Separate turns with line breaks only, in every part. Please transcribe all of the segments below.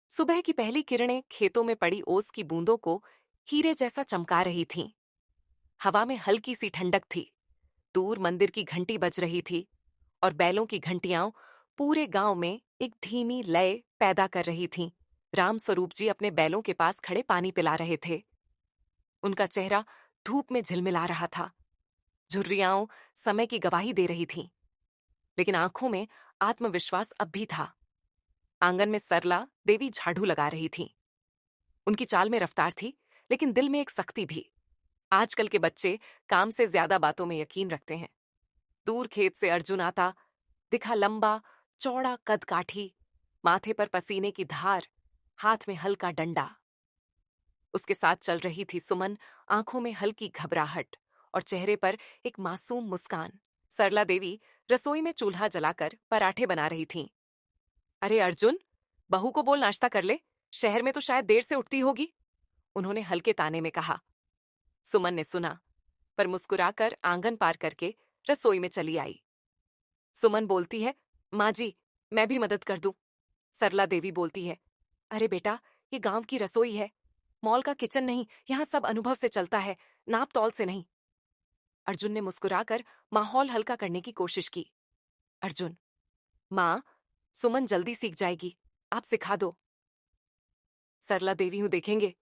सुबह की पहली किरणें खेतों में पड़ी ओस की बूंदों को हीरे जैसा चमका रही थीं। हवा में हल्की सी ठंडक थी। दूर मंदिर की घंटी बज रही थी और बैलों की घंटियां पूरे गांव में एक धीमी लय पैदा कर रही थीं। राम स्वरूप जी अपने बैलों के पास खड़े पानी पिला रहे थे। उनका चेहरा धूप में झिलमिला रहा था। झुर्रियां समय की गवाही दे रही थीं, लेकिन आंखों में आत्मविश्वास अब भी था। आंगन में सरला देवी झाड़ू लगा रही थीं। उनकी चाल में रफ्तार थी, लेकिन दिल में एक सख्ती भी। आजकल के बच्चे काम से ज्यादा बातों में यकीन रखते हैं। दूर खेत से अर्जुन आता दिखा, लंबा चौड़ा कद काठी, माथे पर पसीने की धार, हाथ में हल्का डंडा। उसके साथ चल रही थी सुमन, आंखों में हल्की घबराहट और चेहरे पर एक मासूम मुस्कान। सरला देवी रसोई में चूल्हा जलाकर पराठे बना रही थीं। अरे अर्जुन, बहू को बोल नाश्ता कर ले, शहर में तो शायद देर से उठती होगी, उन्होंने हल्के ताने में कहा। सुमन ने सुना, पर मुस्कुराकर आंगन पार करके रसोई में चली आई। सुमन बोलती है, माँ जी, मैं भी मदद कर दूं। सरला देवी बोलती है, अरे बेटा, ये गांव की रसोई है, मॉल का किचन नहीं, यहाँ सब अनुभव से चलता है, नाप तौल से नहीं। अर्जुन ने मुस्कुराकर माहौल हल्का करने की कोशिश की। अर्जुन, माँ, सुमन जल्दी सीख जाएगी, आप सिखा दो। सरला देवी हूं देखेंगे।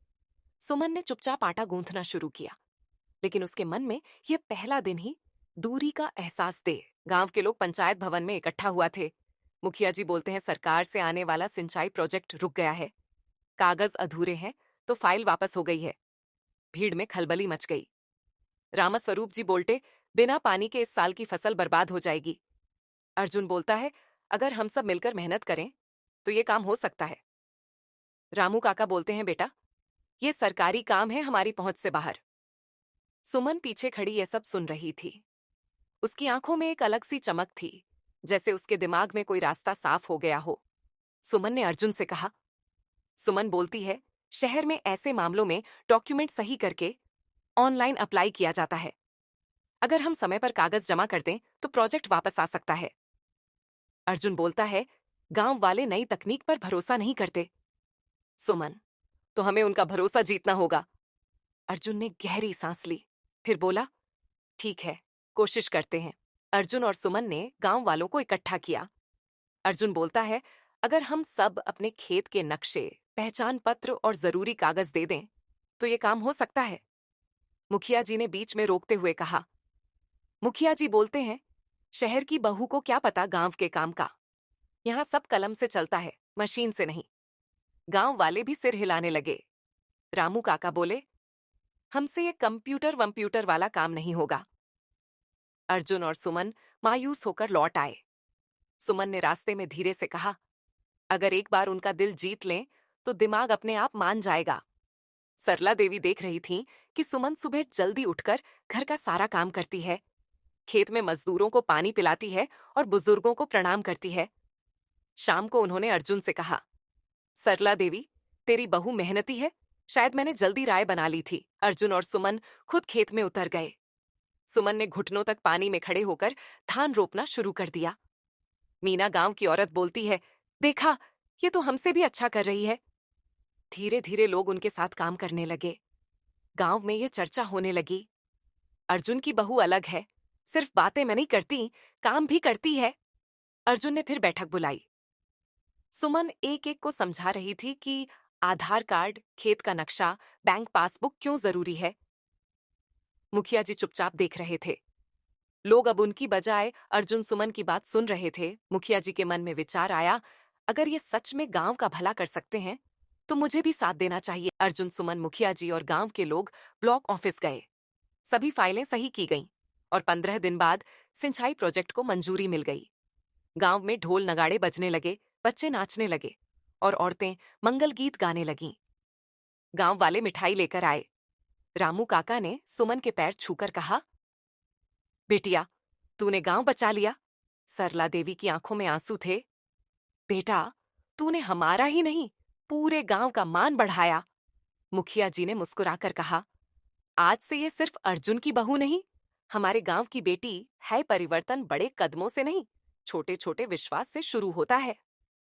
सुमन ने चुपचाप आटा गूंथना शुरू किया, लेकिन उसके मन में यह पहला दिन ही दूरी का एहसास दे। गांव के लोग पंचायत भवन में इकट्ठा हुआ थे। मुखिया जी बोलते हैं, सरकार से आने वाला सिंचाई प्रोजेक्ट रुक गया है, कागज अधूरे हैं तो फाइल वापस हो गई है। भीड़ में खलबली मच गई। रामस्वरूप जी बोलते, बिना पानी के इस साल की फसल बर्बाद हो जाएगी। अर्जुन बोलता है, अगर हम सब मिलकर मेहनत करें तो ये काम हो सकता है। रामू काका बोलते हैं, बेटा, ये सरकारी काम है, हमारी पहुंच से बाहर। सुमन पीछे खड़ी यह सब सुन रही थी। उसकी आंखों में एक अलग सी चमक थी, जैसे उसके दिमाग में कोई रास्ता साफ हो गया हो। सुमन ने अर्जुन से कहा। सुमन बोलती है, शहर में ऐसे मामलों में डॉक्यूमेंट सही करके ऑनलाइन अप्लाई किया जाता है। अगर हम समय पर कागज जमा कर दें तो प्रोजेक्ट वापस आ सकता है। अर्जुन बोलता है, गांव वाले नई तकनीक पर भरोसा नहीं करते। सुमन, तो हमें उनका भरोसा जीतना होगा। अर्जुन ने गहरी सांस ली, फिर बोला, ठीक है, कोशिश करते हैं। अर्जुन और सुमन ने गांव वालों को इकट्ठा किया। अर्जुन बोलता है, अगर हम सब अपने खेत के नक्शे, पहचान पत्र और जरूरी कागज दे दें तो ये काम हो सकता है। मुखिया जी ने बीच में रोकते हुए कहा। मुखिया जी बोलते हैं, शहर की बहू को क्या पता गांव के काम का, यहाँ सब कलम से चलता है, मशीन से नहीं। गांव वाले भी सिर हिलाने लगे। रामू काका बोले, हमसे ये कंप्यूटर वंप्यूटर वाला काम नहीं होगा। अर्जुन और सुमन मायूस होकर लौट आए। सुमन ने रास्ते में धीरे से कहा, अगर एक बार उनका दिल जीत लें तो दिमाग अपने आप मान जाएगा। सरला देवी देख रही थीं कि सुमन सुबह जल्दी उठकर घर का सारा काम करती है, खेत में मजदूरों को पानी पिलाती है और बुजुर्गों को प्रणाम करती है। शाम को उन्होंने अर्जुन से कहा, सरला देवी, तेरी बहू मेहनती है, शायद मैंने जल्दी राय बना ली थी। अर्जुन और सुमन खुद खेत में उतर गए। सुमन ने घुटनों तक पानी में खड़े होकर धान रोपना शुरू कर दिया। मीना गांव की औरत बोलती है, देखा, ये तो हमसे भी अच्छा कर रही है। धीरे धीरे लोग उनके साथ काम करने लगे। गांव में ये चर्चा होने लगी, अर्जुन की बहू अलग है, सिर्फ बातें में नहीं करती, काम भी करती है। अर्जुन ने फिर बैठक बुलाई। सुमन एक एक को समझा रही थी कि आधार कार्ड, खेत का नक्शा, बैंक पासबुक क्यों जरूरी है। मुखिया जी चुपचाप देख रहे थे। लोग अब उनकी बजाय अर्जुन सुमन की बात सुन रहे थे। मुखिया जी के मन में विचार आया, अगर ये सच में गांव का भला कर सकते हैं तो मुझे भी साथ देना चाहिए। अर्जुन, सुमन, मुखिया जी और गांव के लोग ब्लॉक ऑफिस गए। सभी फाइलें सही की गईं और 15 दिन बाद सिंचाई प्रोजेक्ट को मंजूरी मिल गई। गांव में ढोल नगाड़े बजने लगे, बच्चे नाचने लगे और औरतें मंगल गीत गाने लगीं। गांव वाले मिठाई लेकर आए। रामू काका ने सुमन के पैर छूकर कहा, बेटिया, तूने गांव बचा लिया। सरला देवी की आंखों में आंसू थे। बेटा, तूने हमारा ही नहीं, पूरे गांव का मान बढ़ाया। मुखिया जी ने मुस्कुराकर कहा, आज से ये सिर्फ अर्जुन की बहू नहीं, हमारे गांव की बेटी है। परिवर्तन बड़े कदमों से नहीं, छोटे छोटे विश्वास से शुरू होता है।